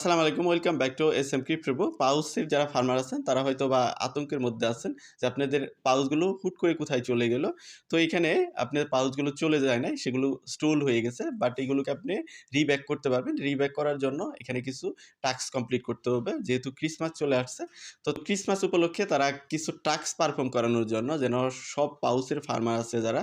আসসালামু আলাইকুম, welcome back to SM crypto. পাউসের যারা ফার্মার আছেন তারা হয়তোবা আতঙ্কের মধ্যে আছেন যে আপনাদের পাউসগুলো হুট করে কোথায় চলে গেল। তো এখানে আপনার পাউসগুলো চলে যায় নাই, সেগুলো স্টোল হয়ে গেছে। বাট এগুলোকে আপনি রিব্যাক করতে পারবেন। রিব্যাক করার জন্য এখানে কিছু টাস্ক কমপ্লিট করতে হবে। যেহেতু ক্রিসমাস চলে আসছে, তো ক্রিসমাস উপলক্ষে তারা কিছু টাস্ক পারফর্ম করানোর জন্য যেন সব পাউসের ফার্মার আছে যারা,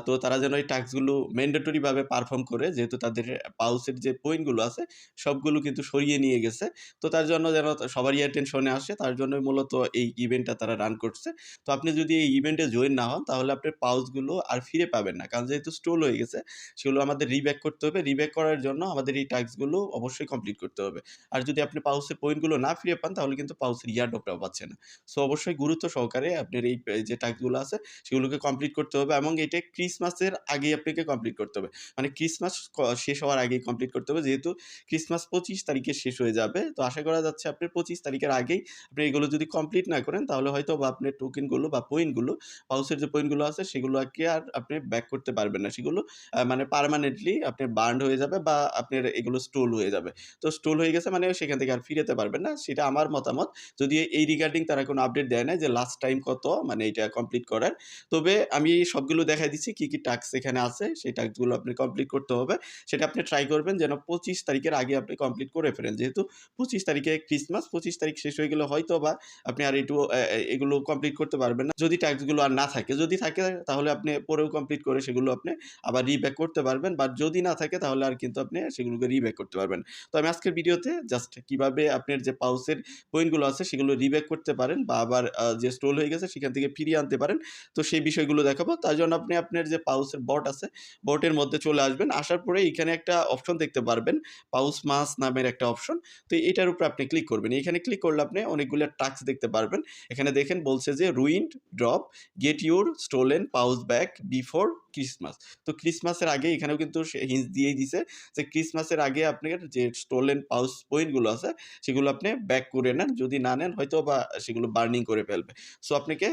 তো তারা যেন এই টাস্কগুলো ম্যান্ডেটরি ভাবে পারফর্ম করে, যেহেতু তাদের পাউসের যে পয়েন্টগুলো আছে সবগুলো কিন্তু সরিয়ে নিয়ে গেছে। তো তার জন্য যেন সবারই অ্যাটেনশনে আসে, তার জন্যই মূলত এই ইভেন্টটা তারা রান করছে। তো আপনি যদি এই ইভেন্টে জয়েন না হন তাহলে আপনার পাউচগুলো আর ফিরে পাবেন না। কারণ যেহেতু স্টোল হয়ে গেছে সেগুলো আমাদের রিব্যাক করতে হবে। রিব্যাক করার জন্য আমাদের এই টাস্কগুলো অবশ্যই কমপ্লিট করতে হবে। আর যদি আপনি পাউচের পয়েন্টগুলো না ফিরে পান তাহলে কিন্তু পাউচের ইয়ারড্রপটাও পাচ্ছেন না। সো অবশ্যই গুরুত্ব সহকারে আপনার এই যে টাস্কগুলো আছে সেগুলোকে কমপ্লিট করতে হবে, এবং এটা ক্রিসমাসের আগেই আপনাকে কমপ্লিট করতে হবে। মানে ক্রিসমাস শেষ হওয়ার আগেই কমপ্লিট করতে হবে, যেহেতু ক্রিসমাস 25 তারিখে শেষ হয়ে যাবে। তো আশা করা যাচ্ছে আপনি 25 তারিখের আগেই আপনি এগুলো যদি কমপ্লিট না করেন তাহলে হয়তোবা আপনার টোকেনগুলো বা পয়েন্টগুলো, পাউচের যে পয়েন্টগুলো আছে সেগুলোকে আর আপনি ব্যাক করতে পারবেন না। সেগুলো মানে পার্মানেন্টলি আপনার বার্নড হয়ে যাবে বা আপনার এগুলো স্টোল হয়ে যাবে। তো স্টোল হয়ে গেছে মানে সেখান থেকে আর ফিরাতে পারবেন না। সেটা আমার মতামত। যদিও এই রিগার্ডিং তারা কোনো আপডেট দেয় নাই যে লাস্ট টাইম কত মানে এটা কমপ্লিট করার। তবে আমি সবগুলো দেখাই দিচ্ছি কি টাস্ক এখানে আছে। সেই টাস্কগুলো আপনি কমপ্লিট করতে হবে। সেটা আপনি ট্রাই করবেন যেন 25 তারিখের আগে আপনি কমপ্লিট করে ফেলেন। যেহেতু 25 তারিখে ক্রিসমাস, 25 তারিখ শেষ হয়ে গেলে হয়তোবা আপনি আর একটু এগুলো কমপ্লিট করতে পারবেন না। যদি টাস্কগুলো আর না থাকে, যদি থাকে তাহলে আপনি পরেও কমপ্লিট করে সেগুলো আপনি আবার রিব্যাক করতে পারবেন। বাট যদি না থাকে তাহলে আর কিন্তু আপনি সেগুলোকে রিব্যাক করতে পারবেন। তো আমি আজকের ভিডিওতে জাস্ট কিভাবে আপনার যে পাউচের পয়েন্টগুলো আছে সেগুলো রিব্যাক করতে পারেন বা আবার যে স্টোল হয়ে গেছে সেখান থেকে ফিরিয়ে আনতে পারেন। তো সেই বিষয়গুলো দেখাবো। তার জন্য আপনি আপনার যে পাউচের বট আছে, বটের মধ্যে চলে আসবেন। আসার পরে এখানে একটা অপশন দেখতে পারবেন, পাউস মাস নামের একটা অপশন। তো এটার উপরে আপনি ক্লিক করবেন। এখানে ক্লিক করলে আপনি অনেকগুলো টাস্ক দেখতে পারবেন। এখানে দেখেন বলছে যে ruined drop, get your stolen pause back before Christmas. তো ক্রিসমাসের আগে এখানেও কিন্তু সে হিন্টস দিয়েই দিছে যে ক্রিসমাসের আগে আপনার যে স্টোলেন পাউস পয়েন্টগুলো আছে সেগুলো আপনি ব্যাক করে নেন। যদি না নেন হয়তো বা সেগুলো বার্নিং করে ফেলবে। সো আপনাকে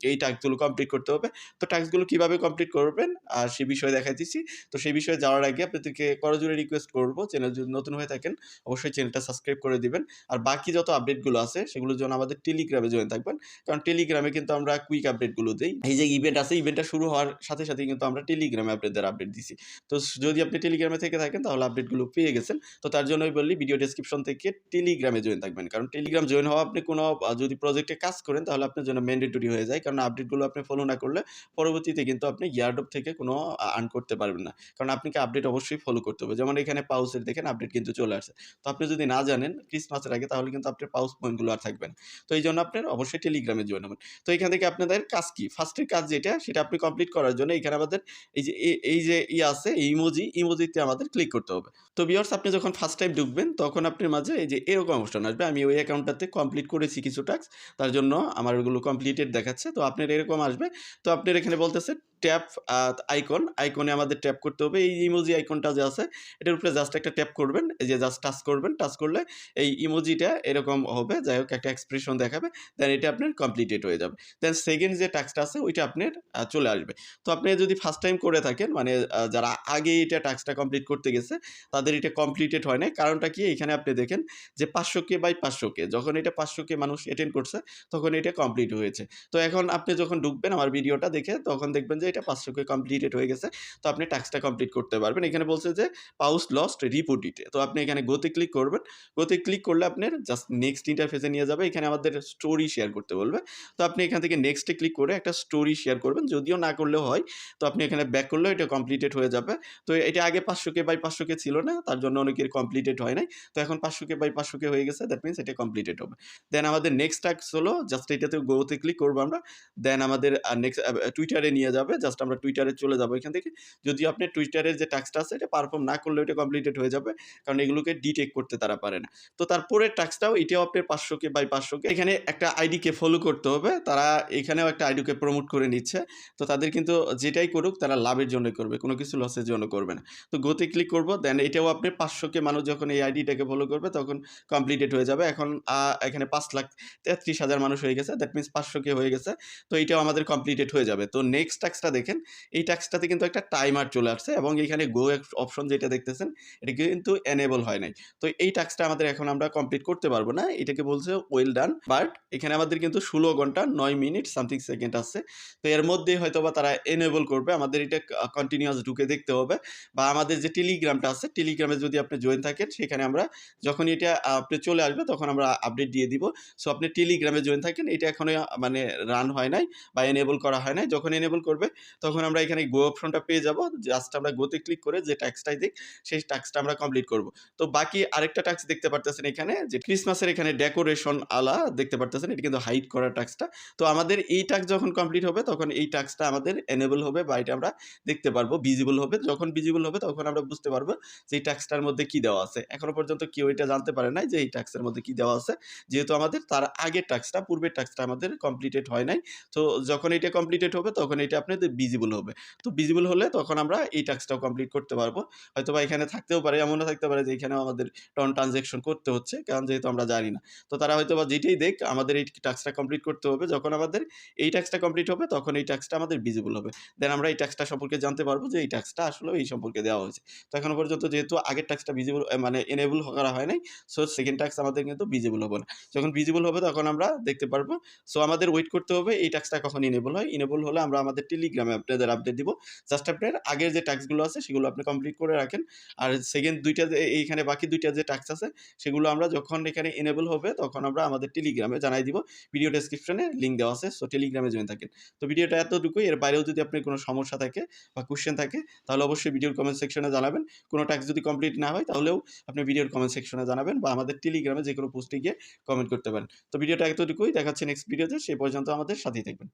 এই টাস্কগুলো কমপ্লিট করতে হবে। তো টাস্কগুলো কিভাবে কমপ্লিট করবেন আর সে বিষয়ে দেখাই দিচ্ছি। তো সেই বিষয়ে যাওয়ার আগে আপনাদেরকে করজোড়ে রিকোয়েস্ট করব, চ্যানেল যদি নতুন হয়ে থাকেন অবশ্যই চ্যানেলটা সাবস্ক্রাইব করে দিবেন। আর বাকি যত আপডেটগুলো আছে সেগুলোর জন্য আমাদের টেলিগ্রামে জয়েন থাকবেন। কারণ টেলিগ্রামে কিন্তু আমরা কুইক আপডেটগুলো দেই। এই যে ইভেন্ট আছে, ইভেন্টটা শুরু হওয়ার সাথে সাথেই কিন্তু আমরা টেলিগ্রামে আপনাদের আপডেট দিছি। তো যদি আপনি টেলিগ্রামে থেকে থাকেন তাহলে আপডেটগুলো পেয়ে গেছেন। তো তার জন্যই বললি ভিডিও ডেসক্রিপশন থেকে টেলিগ্রামে জয়েন থাকবেন। কারণ টেলিগ্রাম জয়েন হওয়া আপনি কোনো যদি প্রজেক্টে কাজ করেন তাহলে আপনার জন্য ম্যান্ডেটরি হয়ে যায়। কারণ আপডেটগুলো আপনি ফলো না করলে পরবর্তীতে কিন্তু আপনি ইয়ারড্রপ থেকে কোনো আর্ন করতে পারবেন না। কারণ আপনাকে আপডেট অবশ্যই ফলো করতে হবে। যেমন এখানে পাউসের দেখেন আপডেট কিন্তু চলে আসছে। তো আপনি যদি না জানেন ক্রিসমাসের আগে তাহলে কিন্তু আপনার পাউস পয়েন্টগুলো আর থাকবে না। তো এইজন্য আপনার অবশ্যই টেলিগ্রামে জয়েন হবেন। তো এখান থেকে আপনাদের কাজ কি? ফার্স্টের কাজ যেটা সেটা আপনি কমপ্লিট করার জন্য এখানে আমাদের এই যে আছে ইমোজিতে আমাদের ক্লিক করতে হবে। তো ভিউয়ার্স আপনি যখন ফার্স্ট টাইম ঢুকবেন তখন আপনার মাঝে এই যে এরকম অপশন আসবে। আমি ওই অ্যাকাউন্টটাতে কমপ্লিট করেছি কিছু টাস্ক। তার জন্য আমার ওগুলো কমপ্লিটেড দেখাচ্ছে। তো আপনার এরকম আসবে। তো আপনার এখানে বলতেছে ট্যাপ আইকনে আমাদের ট্যাপ করতে হবে। এই ইমোজি আইকনটা যে আছে এটার উপরে জাস্ট একটা ট্যাপ করবেন। এই যে জাস্ট টাচ করবেন। টাচ করলে এই ইমোজিটা এরকম হবে। যাই হোক একটা এক্সপ্রেশন দেখাবে। দেন এটা আপনার কমপ্লিটেড হয়ে যাবে। দেন সেকেন্ড যে টাস্কটা আছে ওইটা আপনার চলে আসবে। তো আপনি যদি ফার্স্ট টাইম করে থাকেন মানে যারা আগে এটা টাস্কটা কমপ্লিট করতে গেছে তাদের এটা কমপ্লিটেড হয় নাই। কারণটা কি? এখানে আপনি দেখেন যে 500K বাই 500K যখন এটা 500K মানুষ অ্যাটেন্ড করছে তখন এটা কমপ্লিট হয়েছে। তো এখন আপনি যখন ঢুকবেন আমার ভিডিওটা দেখে তখন দেখবেন যে এটা 500K কমপ্লিটেড হয়ে গেছে। তো আপনি টাস্কটা কমপ্লিট করতে পারবেন। এখানে বলছে যে পাউস লস্ট রিপোর্ট ইট। তো আপনি এখানে গোতে ক্লিক করবেন। গোতে ক্লিক করলে আপনার জাস্ট নেক্সট ইন্টারফেসে নিয়ে যাবে। এখানে আমাদের স্টোরি শেয়ার করতে বলবে। তো আপনি এখান থেকে নেক্সটে ক্লিক করে একটা স্টোরি শেয়ার করবেন। যদিও না করলেও হয়। তো আপনি এখানে ব্যাক করলেও এটা কমপ্লিটেড হয়ে যাবে। তো এটা আগে 500K বাই 500K ছিল না। তার জন্য অনেকের কমপ্লিটেড হয় নাই। তো এখন 500K বাই 500K হয়ে গেছে। দ্যাট মিনস এটা কমপ্লিটেড হবে। দেন আমাদের নেক্সট টাস্ক হলো জাস্ট এটাতে গোতে ক্লিক করব আমরা। দেন আমাদের নেক্সট টুইটারে নিয়ে যাবে। জাস্ট আমরা টুইটারে চলে যাব এখান থেকে। যদিও আপনি টুইটারের যে টাস্কটা আছে এটা পারফর্ম না করলেও এটা কমপ্লিটেড হয়ে যাবে। কারণ এগুলোকে ডিটেক্ট করতে তারা পারে না। তো তারপরের টাস্কটাও এটাও আপনার 500K বাই 500K। এখানে একটা আইডিকে ফলো করতে হবে। তারা এখানেও একটা আইডিকে প্রমোট করে নিচ্ছে। তো তাদের কিন্তু যেটাই করুক তারা লাভের জন্যই করবে। কোনো কিছু লসের জন্য করবে না। তো গোতে ক্লিক করব। দেন এটাও আপনি 500K মানুষ যখন এই আইডিটাকে ফলো করবে তখন কমপ্লিটেড হয়ে যাবে। এখন এখানে 5,33,000 মানুষ হয়ে গেছে। দ্যাট মিনস 500K হয়ে গেছে। তো এটাও আমাদের কমপ্লিটেড হয়ে যাবে। তো নেক্সট টাস্ক টাস্কটা দেখেন, এই টাস্কটাতে কিন্তু একটা টাইমার চলে আসছে এবং এখানে গো অপশন যেটা দেখতেছেন, এটা কিন্তু এনেবল হয় নাই। তো এই টাস্কটা আমাদের এখন আমরা কমপ্লিট করতে পারবো না। এটাকে বলছে ওয়েল ডান। বাট এখানে আমাদের কিন্তু ১৬ ঘন্টা ৯ মিনিট সামথিং সেকেন্ড আছে। তো এর মধ্যেই হয়তোবা তারা এনেবল করবে। আমাদের এটা কন্টিনিউয়াস ঢুকে দেখতে হবে বা আমাদের যে টেলিগ্রামটা আছে, টেলিগ্রামে যদি আপনি জয়েন থাকেন সেখানে আমরা যখন এটা আপনি চলে আসবে তখন আমরা আপডেট দিয়ে দিব। সো আপনি টেলিগ্রামে জয়েন থাকেন। এটা এখনো মানে রান হয় নাই বা এনেবল করা হয় নাই। যখন এনেবল করবে তখন আমরা এখানে গো অপশনটা পেয়ে যাব। জাস্ট আমরা গোতে ক্লিক করে যে টাস্কটাই দিক সেই টাস্কটা আমরা কমপ্লিট করব। তো বাকি আরেকটা টাস্ক দেখতে পারতেছেন এখানে যে ক্রিসমাসের এখানে ডেকোরেশন আলা দেখতে পারতেছেন। এটা কিন্তু হাইড করার টাস্কটা। তো আমাদের এই টাস্ক যখন কমপ্লিট হবে তখন এই টাস্কটা আমাদের এনেবল হবে বা এটা আমরা দেখতে পারবো, ভিজিবল হবে। যখন ভিজিবল হবে তখন আমরা বুঝতে পারবো যে এই টাস্কটার মধ্যে কি দেওয়া আছে। এখনো পর্যন্ত কেউ এটা জানতে পারে নাই যে এই টাস্কের মধ্যে কি দেওয়া আছে। যেহেতু আমাদের তার আগের টাস্কটা, পূর্বের টাস্কটা আমাদের কমপ্লিটেড হয় নাই। তো যখন এটা কমপ্লিটেড হবে তখন এটা আপনাদের ভিজিবল হবে। তো ভিজিবল হলে তখন আমরা এই টাস্কটাও কমপ্লিট করতে পারবো। হয়তোবা এখানে থাকতেও পারে, এমনও থাকতে পারে যে এখানেও আমাদের ট্রান্সেকশন করতে হচ্ছে। কারণ যেহেতু আমরা জানি না। তো তারা হয়তোবা যেটাই দেখ আমাদের এই টাস্কটা কমপ্লিট করতে হবে। যখন আমাদের এই টাস্কটা কমপ্লিট হবে তখন এই টাস্কটা আমাদের ভিজিবল হবে। দেন আমরা এই টাস্কটা সম্পর্কে জানতে পারবো যে এই টাস্কটা আসলেও এই সম্পর্কে দেওয়া হয়েছে। তো এখনো পর্যন্ত যেহেতু আগের টাস্কটা ভিজিবল মানে এনেবল করা হয় নাই। সো সেকেন্ড টাস্ক আমাদের কিন্তু ভিজিবল হবে না। যখন ভিজিবল হবে তখন আমরা দেখতে পারবো। সো আমাদের ওয়েট করতে হবে এই টাস্কটা কখন এনেবল হয়। এনেবল হলে আমরা আমাদের টেলিগ্রামে আপনাদের আপডেট দিব। জাস্ট আপনার আগের যে টাস্কগুলো আছে সেগুলো আপনি কমপ্লিট করে রাখেন। আর সেকেন্ড ২ টা যে এইখানে বাকি ২ টা যে টাস্ক আছে সেগুলো আমরা যখন এখানে এনেবল হবে তখন আমরা আমাদের টেলিগ্রামে জানাই দিব। ভিডিও ডেসক্রিপশনে লিংক দেওয়া আছে। সো টেলিগ্রামে জয়েন থাকেন। তো ভিডিওটা এতটুকুই। এর বাইরেও যদি আপনার কোনো সমস্যা থাকে বা কোয়েশ্চেন থাকে তাহলে অবশ্যই ভিডিওর কমেন্ট সেকশনে জানাবেন। কোনো টাস্ক যদি কমপ্লিট না হয় তাহলেও আপনি ভিডিওর কমেন্ট সেকশনে জানাবেন বা আমাদের টেলিগ্রামে যেকোনো পোস্টে গিয়ে কমেন্ট করতে পারেন। তো ভিডিওটা এতটুকুই। দেখা হচ্ছে নেক্সট ভিডিওতে। সে পর্যন্ত আমাদের সাথেই থাকবেন।